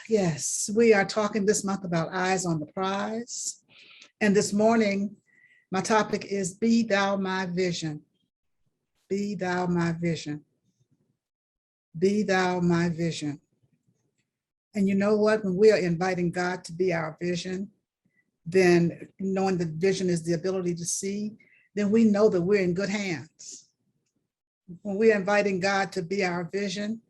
Yes, we are talking this month about eyes on the prize. And this morning, my topic is Be Thou My Vision. Be Thou My Vision. Be Thou My Vision. And you know what? When we are inviting God to be our vision, then knowing that vision is the ability to see, then we know that we're in good hands. When we're inviting God to be our vision,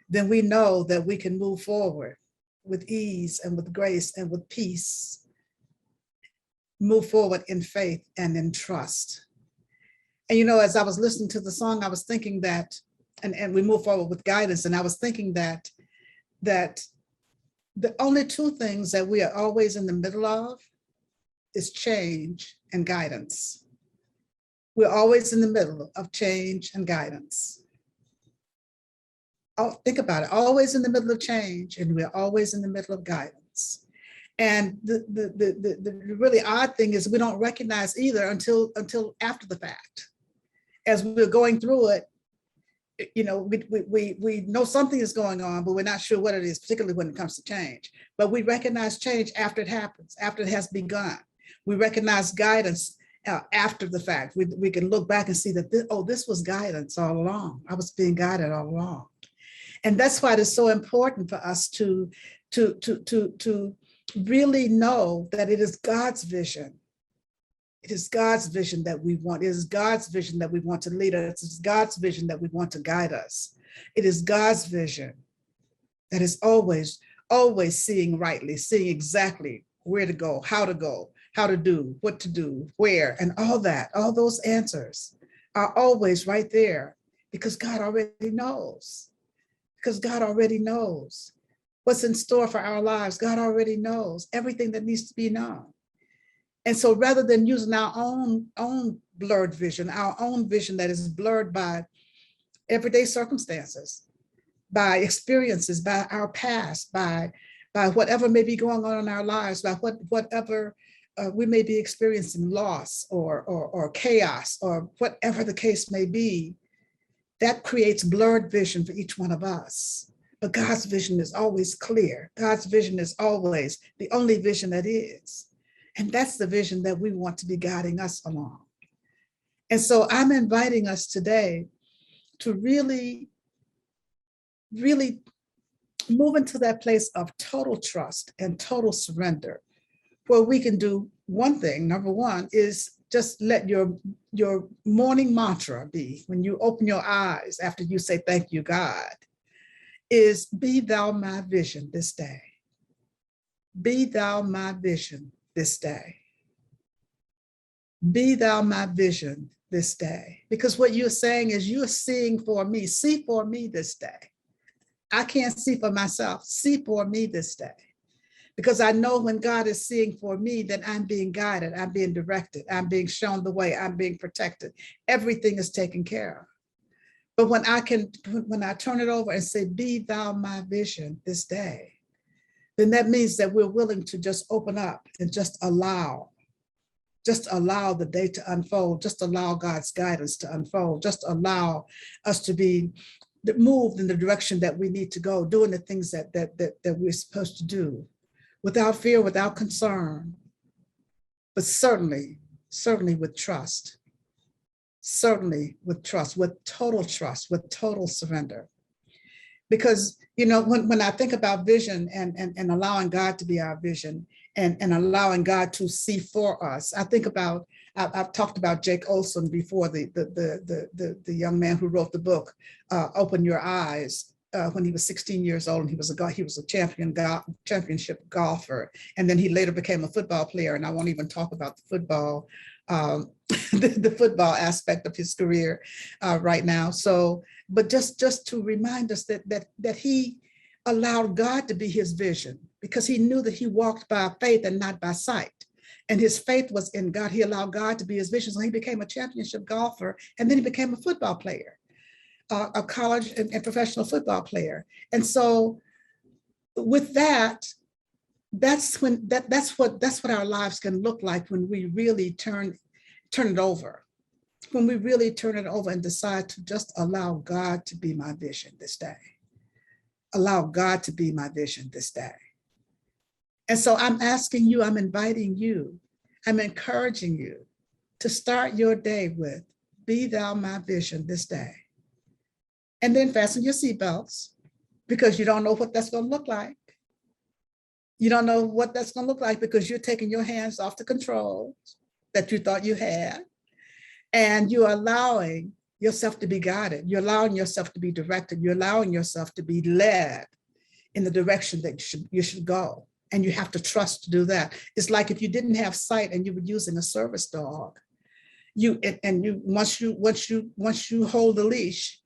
then we know that we can move forward with ease and with grace and with peace, move forward in faith and in trust. And you know, as I was listening to the song, I was thinking that, and we move forward with guidance, and I was thinking that the only two things that we are always in the middle of is change and guidance. We're always in the middle of change and guidance. Oh, think about it, always in the middle of change, and we're always in the middle of guidance. And the really odd thing is we don't recognize either until after the fact. As we're going through it, you know, we know something is going on, but we're not sure what it is, particularly when it comes to change. But we recognize change after it happens, after it has begun. We recognize guidance after the fact. We can look back and see that, this was guidance all along. I was being guided all along. And that's why it is so important for us to really know that it is God's vision. It is God's vision that we want. It is God's vision that we want to lead us. It is God's vision that we want to guide us. It is God's vision that is always seeing rightly, seeing exactly where to go, how to do, what to do, where, and all that. All those answers are always right there because God already knows. Because God already knows what's in store for our lives. God already knows everything that needs to be known. And so rather than using our own blurred vision, our own vision that is blurred by everyday circumstances, by experiences, by our past, by whatever may be going on in our lives, by whatever we may be experiencing, loss or chaos, or whatever the case may be, that creates blurred vision for each one of us. But God's vision is always clear. God's vision is always the only vision that is. And that's the vision that we want to be guiding us along. And so I'm inviting us today to really, really move into that place of total trust and total surrender, where we can do one thing. Number one is just let your morning mantra be, when you open your eyes after you say, thank you, God, is be thou my vision this day. Be thou my vision this day. Be thou my vision this day. Because what you're saying is you're seeing for me, see for me this day. I can't see for myself, see for me this day. Because I know when God is seeing for me, that I'm being guided, I'm being directed, I'm being shown the way, I'm being protected. Everything is taken care of. But when I turn it over and say, be thou my vision this day, then that means that we're willing to just open up and just allow the day to unfold, just allow God's guidance to unfold, just allow us to be moved in the direction that we need to go, doing the things that we're supposed to do, without fear, without concern, but certainly with trust, with total surrender. Because, you know, when I think about vision and allowing God to be our vision and allowing God to see for us, I think about, I've talked about Jake Olson before, the young man who wrote the book, Open Your Eyes, when he was 16 years old, and he was a championship golfer. And then he later became a football player. And I won't even talk about the football, the football aspect of his career right now. So, but just to remind us that he allowed God to be his vision, because he knew that he walked by faith and not by sight. And his faith was in God. He allowed God to be his vision. So he became a championship golfer, and then he became a football player, a college and professional football player. And so with that, that's what our lives can look like when we really turn it over. When we really turn it over and decide to just allow God to be my vision this day. allow God to be my vision this day. And so I'm asking you, I'm inviting you, I'm encouraging you to start your day with, be thou my vision this day. And then fasten your seatbelts, because you don't know what that's going to look like. You don't know what that's going to look like because you're taking your hands off the controls that you thought you had. And you're allowing yourself to be guided. You're allowing yourself to be directed. You're allowing yourself to be led in the direction that you should go. And you have to trust to do that. It's like if you didn't have sight and you were using a service dog, once you hold the leash,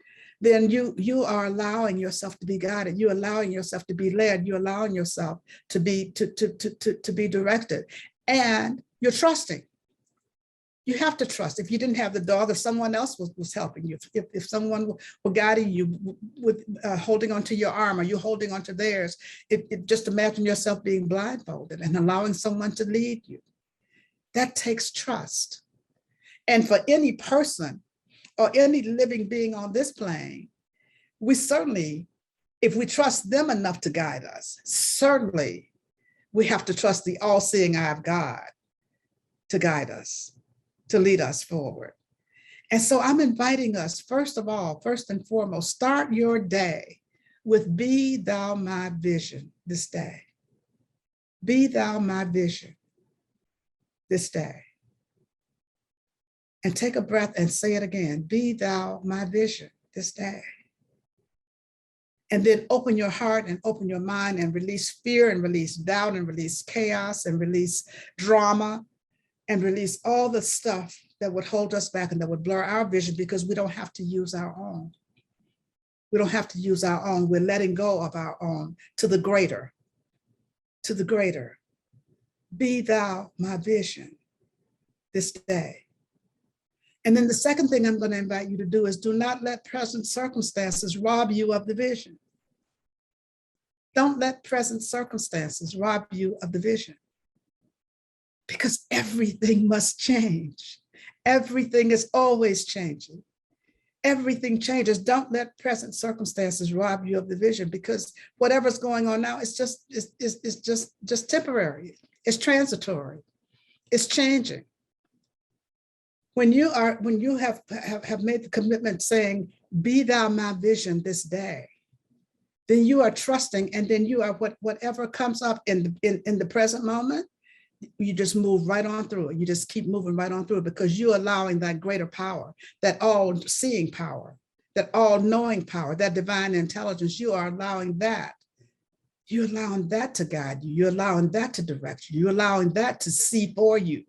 then you are allowing yourself to be guided. You're allowing yourself to be led. You're allowing yourself to be directed, and you're trusting. You have to trust. If you didn't have the dog, if someone else was helping you, if someone were guiding you with holding onto your arm, or you holding onto theirs, just imagine yourself being blindfolded and allowing someone to lead you. That takes trust. And for any person or any living being on this plane, we certainly, if we trust them enough to guide us, certainly we have to trust the all-seeing eye of God to guide us, to lead us forward. And so I'm inviting us, first and foremost, start your day with be thou my vision this day. Be thou my vision this day. And take a breath and say it again. Be thou my vision this day. And then open your heart and open your mind and release fear and release doubt and release chaos and release drama and release all the stuff that would hold us back and that would blur our vision, because we don't have to use our own. We don't have to use our own. We're letting go of our own to the greater, to the greater. Be thou my vision this day. And then the second thing I'm going to invite you to do is do not let present circumstances rob you of the vision. Don't let present circumstances rob you of the vision, because everything must change. Everything is always changing. Everything changes. Don't let present circumstances rob you of the vision, because whatever's going on now is just temporary. It's transitory. It's changing. When you have made the commitment saying, be thou my vision this day, then you are trusting, and then you are whatever comes up in the present moment, you just move right on through it. You just keep moving right on through it, because you're allowing that greater power, that all-seeing power, that all-knowing power, that divine intelligence, you are allowing that. You're allowing that to guide you. You're allowing that to direct you. You're allowing that to see for you.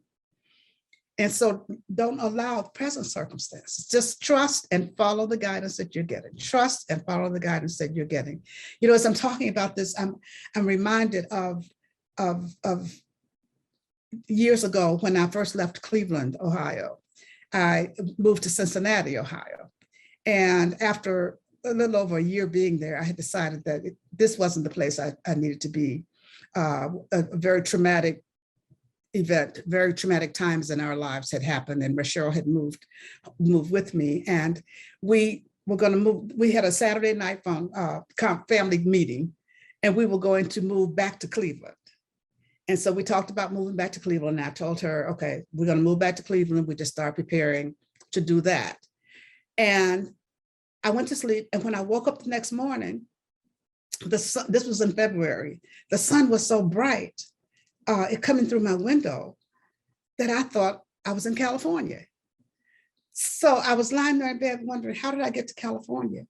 And so don't allow present circumstances. Just trust and follow the guidance that you're getting. Trust and follow the guidance that you're getting. You know, as I'm talking about this, I'm reminded of years ago when I first left Cleveland, Ohio. I moved to Cincinnati, Ohio. And after a little over a year being there, I had decided that this wasn't the place I needed to be. A very traumatic event, very traumatic times in our lives had happened, and Rev.Sherry had moved with me, and we were going to move. We had a Saturday night family meeting, and we were going to move back to Cleveland. And so we talked about moving back to Cleveland, and I told her, okay, we're going to move back to Cleveland. We just started preparing to do that. And I went to sleep, and when I woke up the next morning, this was in February, the sun was so bright, it coming through my window, that I thought I was in California. So I was lying there in bed wondering, how did I get to California?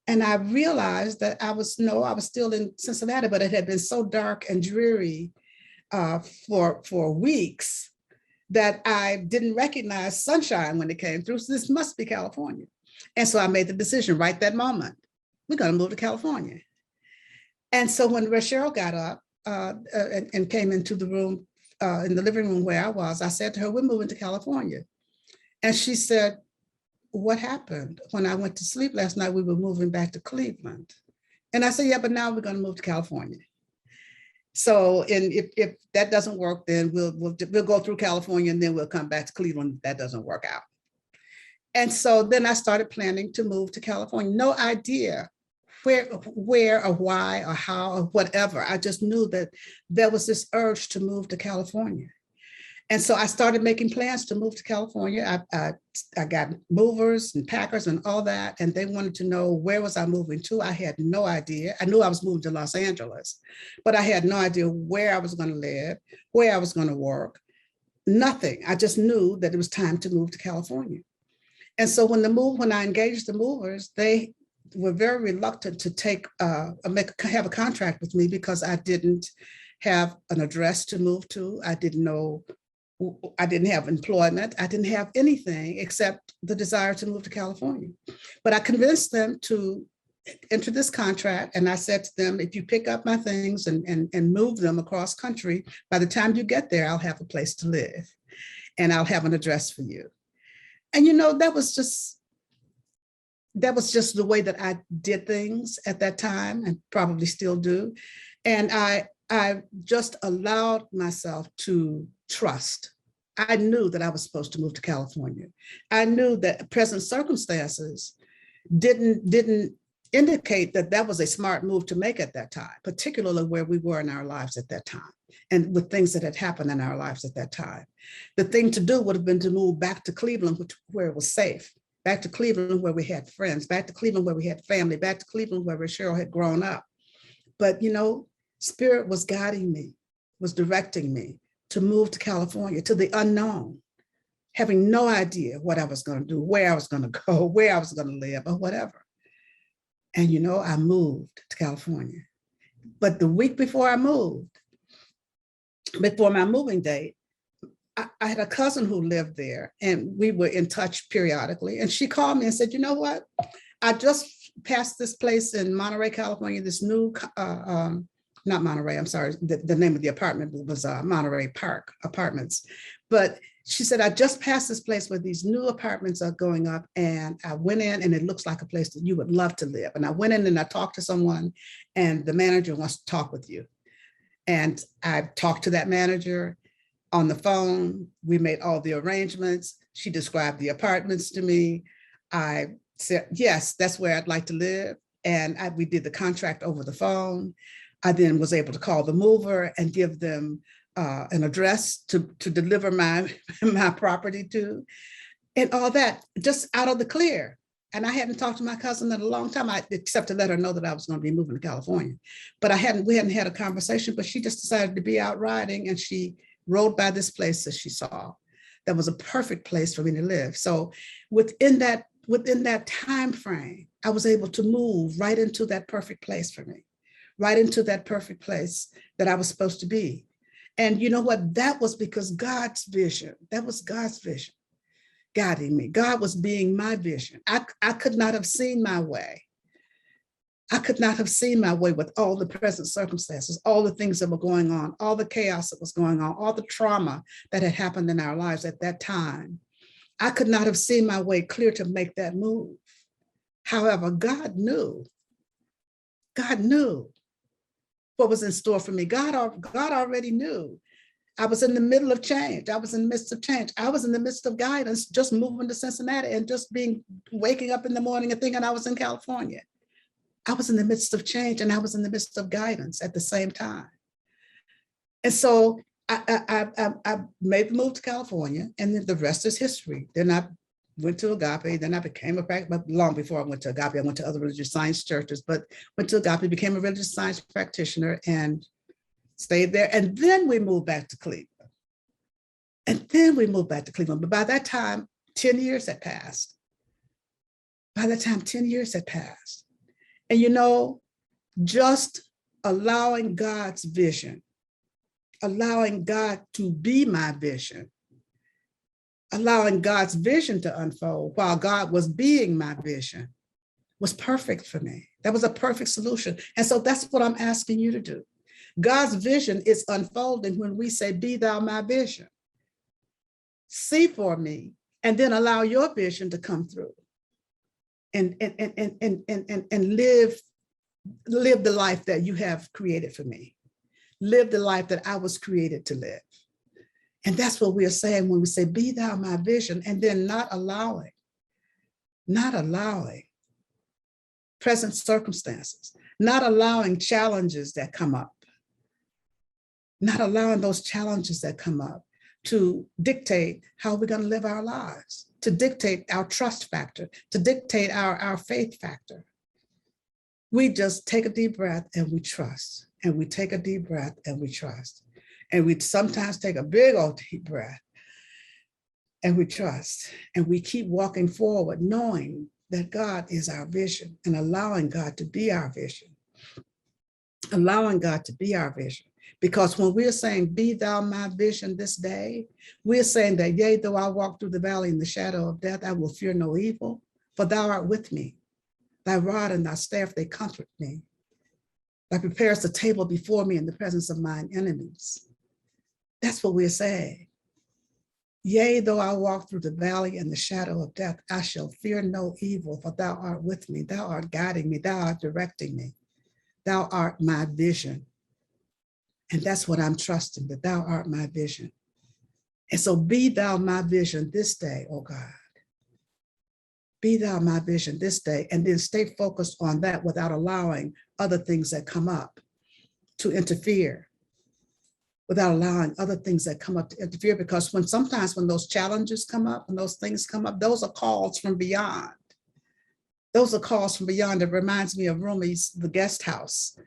And I realized that I was still in Cincinnati, but it had been so dark and dreary for weeks that I didn't recognize sunshine when it came through. So this must be California. And so I made the decision right that moment, we're going to move to California. And so when Rev.Sherry got up and came into the room, in the living room where I was, I said to her, we're moving to California. And she said, what happened? When I went to sleep last night, we were moving back to Cleveland. And I said, yeah, but now we're going to move to California. So, and if that doesn't work, then we'll go through California, and then we'll come back to Cleveland if that doesn't work out. And so then I started planning to move to California. No idea where or why or how or whatever. I just knew that there was this urge to move to California. And so I started making plans to move to California. I got movers and packers and all that, and they wanted to know where was I moving to. I had no idea. I knew I was moving to Los Angeles, but I had no idea where I was going to live, where I was going to work, nothing. I just knew that it was time to move to California. And so when I engaged the movers, they were very reluctant to have a contract with me because I didn't have an address to move to. I didn't have employment. I didn't have anything except the desire to move to California. But I convinced them to enter this contract. And I said to them, if you pick up my things and move them across country, by the time you get there, I'll have a place to live and I'll have an address for you. And that was just the way that I did things at that time, and probably still do. And I just allowed myself to trust. I knew that I was supposed to move to California. I knew that present circumstances didn't indicate that that was a smart move to make at that time, particularly where we were in our lives at that time and with things that had happened in our lives at that time. The thing to do would have been to move back to Cleveland, where it was safe, back to Cleveland where we had friends, back to Cleveland where we had family, back to Cleveland where Cheryl had grown up. But Spirit was guiding me, was directing me to move to California, to the unknown, having no idea what I was going to do, where I was going to go, where I was going to live, or whatever. And I moved to California. But the week before I moved, before my moving date, I had a cousin who lived there, and we were in touch periodically. And she called me and said, you know what? I just passed this place in Monterey, California, this new, not Monterey, I'm sorry, the name of the apartment was Monterey Park Apartments. But she said, I just passed this place where these new apartments are going up, and I went in and it looks like a place that you would love to live. And I went in and I talked to someone, and the manager wants to talk with you. And I talked to that manager on the phone. We made all the arrangements. She described the apartments to me. I said, yes, that's where I'd like to live. And we did the contract over the phone. I then was able to call the mover and give them an address to deliver my property to, and all that, just out of the clear. And I hadn't talked to my cousin in a long time, except to let her know that I was going to be moving to California. But we hadn't had a conversation, but she just decided to be out riding, and she rode by this place that she saw. That was a perfect place for me to live. So within that time frame, I was able to move right into that perfect place for me, right into that perfect place that I was supposed to be. And you know what? That was because God's vision, that was God's vision guiding me. God was being my vision. I could not have seen my way. I could not have seen my way with all the present circumstances, all the things that were going on, all the chaos that was going on, all the trauma that had happened in our lives at that time. I could not have seen my way clear to make that move. However, God knew what was in store for me. God already knew. I was in the middle of change. I was in the midst of change. I was in the midst of guidance, just moving to Cincinnati and just waking up in the morning and thinking I was in California. I was in the midst of change, and I was in the midst of guidance at the same time. And so I made the move to California, and then the rest is history. Then I went to Agape, then I became but long before I went to Agape, I went to other religious science churches, but went to Agape, became a religious science practitioner, and stayed there. And then we moved back to Cleveland. But by that time, 10 years had passed. And just allowing God's vision, allowing God to be my vision, allowing God's vision to unfold while God was being my vision was perfect for me. That was a perfect solution. And so that's what I'm asking you to do. God's vision is unfolding when we say, be thou my vision. See for me, and then allow your vision to come through and live the life that you have created for me. Live the life that I was created to live. And that's what we are saying when we say, be thou my vision, and then not allowing present circumstances, not allowing challenges that come up, not allowing those challenges that come up to dictate how we're going to live our lives, to dictate our trust factor, to dictate our faith factor. We just take a deep breath and we trust, and we take a deep breath and we trust. And we sometimes take a big old deep breath and we trust, and we keep walking forward knowing that God is our vision and allowing God to be our vision, allowing God to be our vision. Because when we're saying, be thou my vision this day, we're saying that, yea, though I walk through the valley in the shadow of death, I will fear no evil, for thou art with me. Thy rod and thy staff, they comfort me. Thou preparest a table before me in the presence of mine enemies. That's what we're saying. Yea, though I walk through the valley in the shadow of death, I shall fear no evil, for thou art with me. Thou art guiding me. Thou art directing me. Thou art my vision. And that's what I'm trusting, that thou art my vision. And so be thou my vision this day, oh God. Be thou my vision this day, and then stay focused on that without allowing other things that come up to interfere, without allowing other things that come up to interfere. Because sometimes when those challenges come up and those things come up, those are calls from beyond. Those are calls from beyond. It reminds me of Rumi's The Guest House.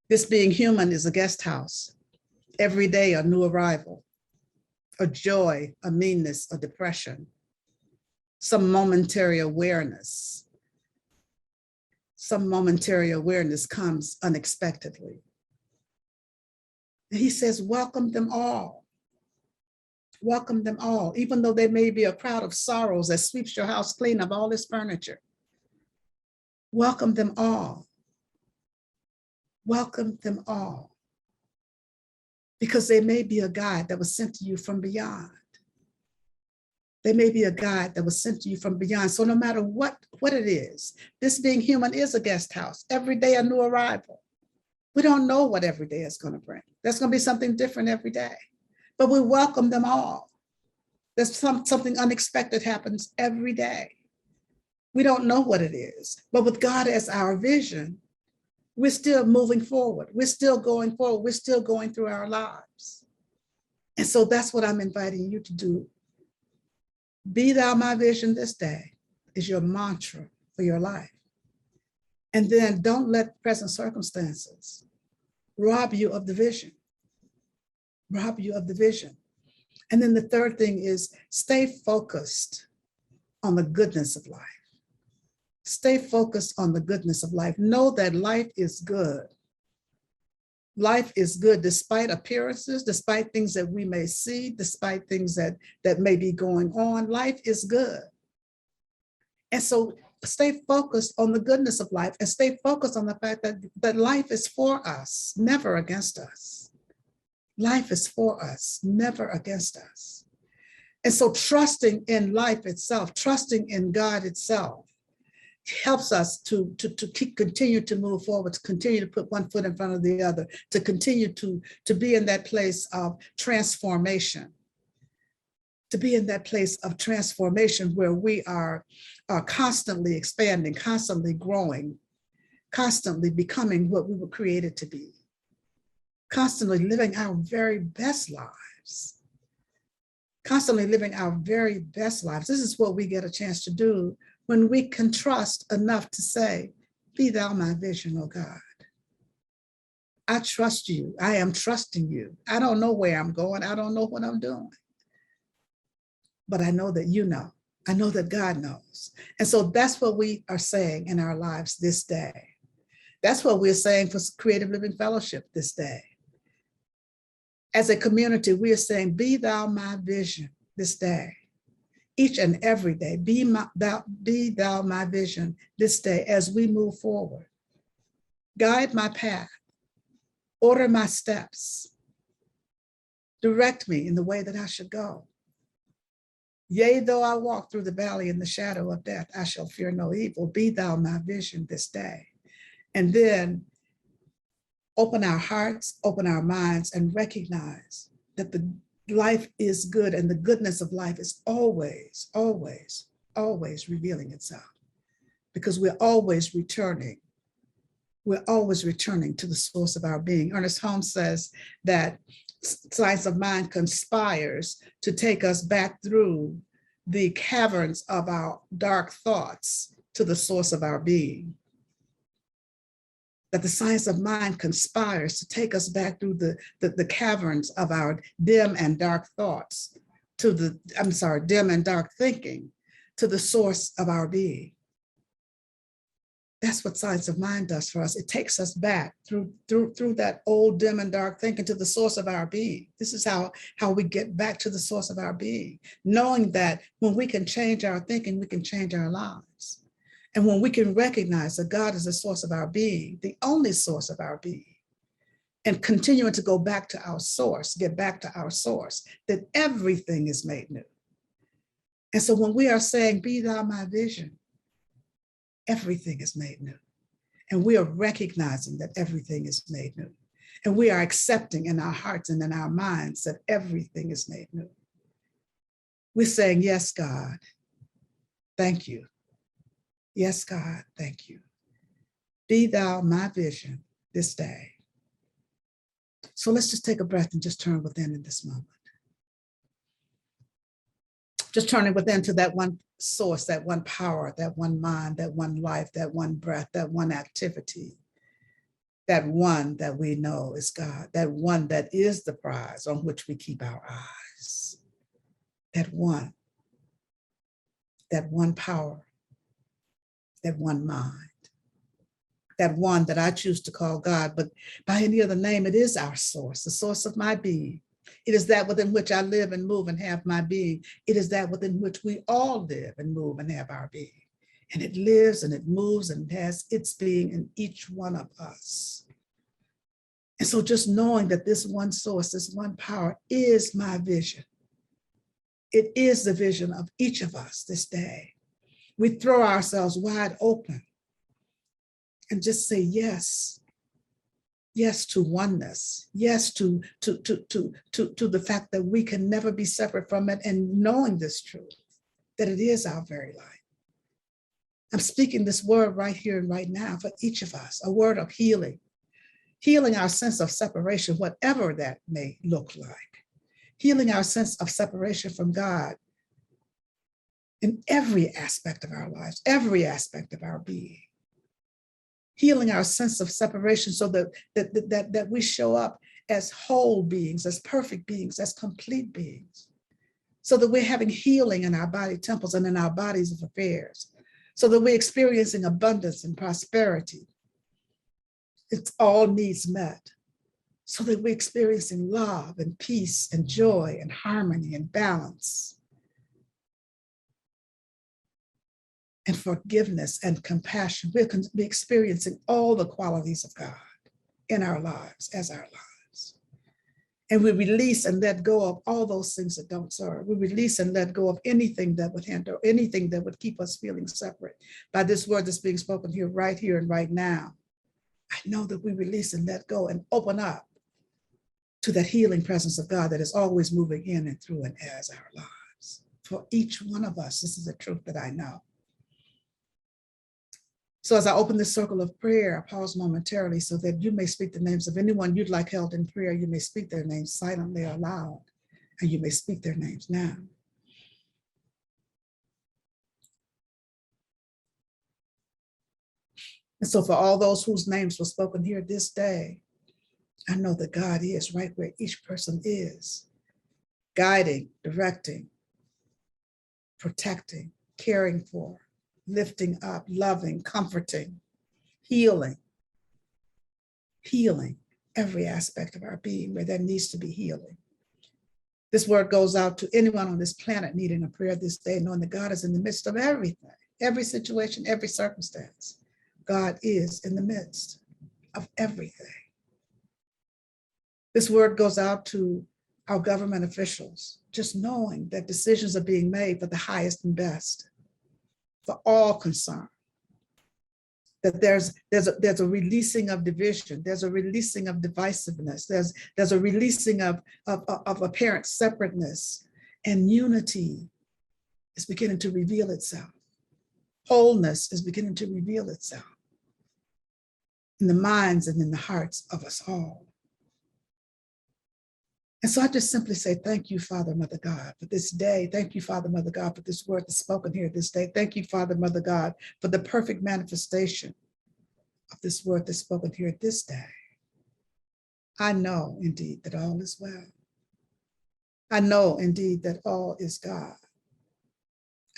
This being human is a guest house. Every day a new arrival, a joy, a meanness, a depression, some momentary awareness. Some momentary awareness comes unexpectedly. And he says, welcome them all. Welcome them all, even though there may be a crowd of sorrows that sweeps your house clean of all this furniture. Welcome them all. Welcome them all. Because there may be a guide that was sent to you from beyond. There may be a guide that was sent to you from beyond. So no matter what it is, this being human is a guest house. Every day a new arrival. We don't know what every day is going to bring. There's going to be something different every day. But we welcome them all. There's something unexpected happens every day. We don't know what it is. But with God as our vision, we're still moving forward. We're still going forward. We're still going through our lives. And so that's what I'm inviting you to do. Be thou my vision this day is your mantra for your life. And then don't let present circumstances rob you of the vision. Rob you of the vision. And then the third thing is stay focused on the goodness of life. Stay focused on the goodness of life. Know that life is good. Life is good despite appearances, despite things that we may see, despite things that may be going on. Life is good. And so stay focused on the goodness of life and stay focused on the fact that life is for us, never against us. Life is for us, never against us. And so trusting in life itself, trusting in God itself, helps us to continue to move forward, to continue to put one foot in front of the other, to continue to be in that place of transformation, to be in that place of transformation where we are constantly expanding, constantly growing, constantly becoming what we were created to be, constantly living our very best lives, constantly living our very best lives. This is what we get a chance to do when we can trust enough to say, be thou my vision, oh God. I trust you. I am trusting you. I don't know where I'm going. I don't know what I'm doing. But I know that you know. I know that God knows. And so that's what we are saying in our lives this day. That's what we're saying for Creative Living Fellowship this day. As a community, we are saying, be thou my vision this day. Each and every day, be thou my vision this day as we move forward. Guide my path, order my steps, direct me in the way that I should go. Yea, though I walk through the valley in the shadow of death, I shall fear no evil. Be thou my vision this day. And then open our hearts, open our minds, and recognize that the life is good and the goodness of life is always, always, always revealing itself. because we're always returning. We're always returning to the source of our being. Ernest Holmes says that science of mind conspires to take us back through the caverns of our dark thoughts to the source of our being. That the science of mind conspires to take us back through the caverns of our dim and dark thoughts to dim and dark thinking to the source of our being. That's what science of mind does for us. It takes us back through that old dim and dark thinking to the source of our being. This is how we get back to the source of our being, knowing that when we can change our thinking, we can change our lives. And when we can recognize that God is the source of our being, the only source of our being, and continuing to go back to our source, get back to our source, that everything is made new. And so when we are saying, be thou my vision, everything is made new. And we are recognizing that everything is made new. And we are accepting in our hearts and in our minds that everything is made new. We're saying, yes, God, thank you. Yes, God, thank you. Be thou my vision this day. So let's just take a breath and just turn within in this moment. Just turning within to that one source, that one power, that one mind, that one life, that one breath, that one activity, that one that we know is God, that one that is the prize on which we keep our eyes, that one power, that one mind, that one that I choose to call God, but by any other name, it is our source, the source of my being. It is that within which I live and move and have my being. It is that within which we all live and move and have our being. And it lives and it moves and has its being in each one of us. And so just knowing that this one source, this one power is my vision. It is the vision of each of us this day. We throw ourselves wide open and just say yes. Yes to oneness. Yes to the fact that we can never be separate from it, and knowing this truth, that it is our very life. I'm speaking this word right here and right now for each of us, a word of healing. Healing our sense of separation, whatever that may look like. Healing our sense of separation from God in every aspect of our lives, every aspect of our being. Healing our sense of separation so that we show up as whole beings, as perfect beings, as complete beings. So that we're having healing in our body temples and in our bodies of affairs. So that we're experiencing abundance and prosperity. It's all needs met. So that we're experiencing love and peace and joy and harmony and balance. And forgiveness and compassion. We're experiencing all the qualities of God in our lives, as our lives. And we release and let go of all those things that don't serve. We release and let go of anything that would hinder, anything that would keep us feeling separate. By this word that's being spoken here and right now, I know that we release and let go and open up to that healing presence of God that is always moving in and through and as our lives. For each one of us, this is a truth that I know. So as I open this circle of prayer, I pause momentarily so that you may speak the names of anyone you'd like held in prayer. You may speak their names silently or loud, and you may speak their names now. And so for all those whose names were spoken here this day, I know that God is right where each person is, guiding, directing, protecting, caring for, lifting up, loving, comforting, healing every aspect of our being where there needs to be healing. This word goes out to anyone on this planet needing a prayer this day, knowing that God is in the midst of everything, every situation, every circumstance. God is in the midst of everything. This word goes out to our government officials, just knowing that decisions are being made for the highest and best, for all concerned. That there's a releasing of division, there's a releasing of divisiveness, there's a releasing of apparent separateness, and unity is beginning to reveal itself. wholeness is beginning to reveal itself in the minds and in the hearts of us all. And so I just simply say, thank you, Father, Mother God, for this day. Thank you, Father, Mother God, for this word that's spoken here this day. Thank you, Father, Mother God, for the perfect manifestation of this word that's spoken here this day. I know indeed that all is well. I know indeed that all is God.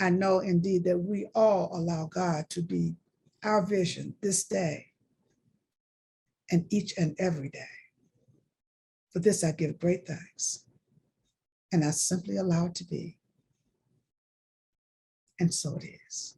I know indeed that we all allow God to be our vision this day and each and every day. For this, I give great thanks. And I simply allow it to be. And so it is.